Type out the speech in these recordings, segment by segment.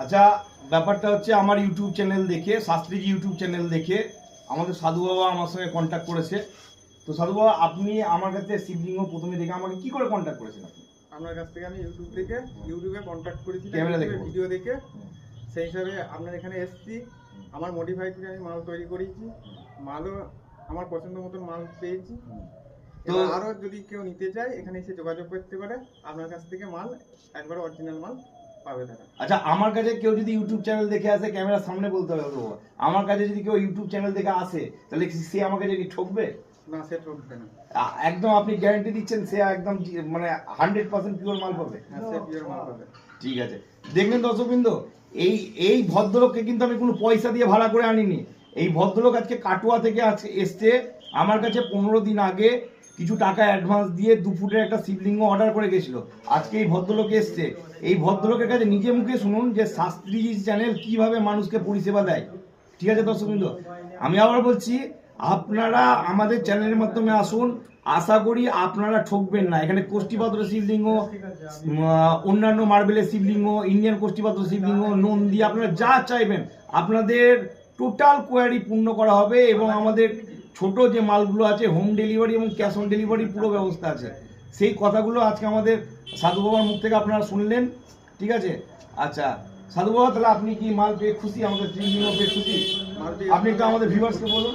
আচ্ছা, ব্যাপারটা হচ্ছে আমার ইউটিউব চ্যানেল দেখে, শাস্ত্রীজি ইউটিউব চ্যানেল দেখে আমাদের সাধু বাবা আমার সঙ্গে কন্ট্যাক্ট করেছে। তো সাধু বাবা, আপনি আমার কাছে শিবলিঙ্গ প্রথমে দেখে আমাকে কি করে কন্ট্যাক্ট করেছেন আপনি? আপনার কাছ থেকে আমি ইউটিউবে কন্ট্যাক্ট করেছি, ক্যামেরা দেখে ভিডিও দেখে সেই হিসাবে আপনার এখানে এসেছি। আমার মডিফাই থেকে আমি মাল তৈরি করেছি, মালও আমার পছন্দ মতন মাল পেয়েছি। তো আরো যদি কেউ নিতে চায় এখানে এসে যোগাযোগ করতে পারে, আপনার কাছ থেকে মাল একবার অরিজিনাল মাল পাবে তারা। আচ্ছা, আমার কাছে কেউ যদি ইউটিউব চ্যানেল দেখে আসে, ক্যামেরার সামনে বলতে হবে বাবা, আমার কাছে যদি কেউ ইউটিউব চ্যানেল দেখে আসে তাহলে সে আমাকে যদি ঠকবে? না, সে ঠকবে না। একদম আপনি গ্যারান্টি দিচ্ছেন সে একদম মানে 100% পিওর মাল পাবে? হ্যাঁ, সে পিওর মাল পাবে। ঠিক আছে, দেখলেন দর্শকবৃন্দ, এই ভদ্রলোককে কিন্তু আমি কোনো পয়সা দিয়ে ভাড়া করে আনিনি। এই ভদ্রলোক আজকে কাটোয়া থেকে আজকে এসছে, আমার কাছে 15 দিন আগে কিছু টাকা অ্যাডভান্স দিয়ে 2 ফুটের একটা শিবলিঙ্গ অর্ডার করে গেছিল। আজকে এই ভদ্রলোক এসছে, এই ভদ্রলোকের কাছে নিজে মুখে শুনুন যে শাস্ত্রীজি চ্যানেল কিভাবে মানুষকে পরিষেবা দেয়। ঠিক আছে দর্শকবৃন্দ, আমি আবার বলছি, আপনারা আমাদের চ্যানেলের মাধ্যমে আসুন, আশা করি আপনারা ঠকবেন না। এখানে কোষ্ঠীপাত্র শিবলিঙ্গ, অন্যান্য মার্বেলের শিবলিঙ্গ, ইন্ডিয়ান কোষ্ঠীপাত্র শিবলিঙ্গ, নন্দী, আপনারা যা চাইবেন আপনাদের টোটাল কোয়ারি পূর্ণ করা হবে। এবং আমাদের ছোট যে মালগুলো আছে হোম ডেলিভারি এবং ক্যাশ অন ডেলিভারি পুরো ব্যবস্থা আছে। সেই কথাগুলো আজকে আমাদের সাধু বাবার মুখ থেকে আপনারা শুনলেন। ঠিক আছে, আচ্ছা সাধু বাবা, তাহলে আপনি কি মাল পেয়ে খুশি? আমাদের শিবলিঙ্গ পেয়ে খুশি? আপনি একটু আমাদের ভিউয়ার্সকে বলুন।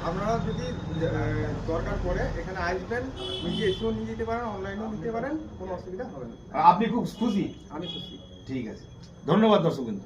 আপনারা যদি দরকার পড়ে এখানে আসবেন, নিজে এসেও নিয়ে যেতে পারেন, অনলাইনেও নিতে পারেন, কোনো অসুবিধা হবে না। আপনি খুব খুশি? আমি খুশি। ঠিক আছে, ধন্যবাদ দর্শকবৃন্দ।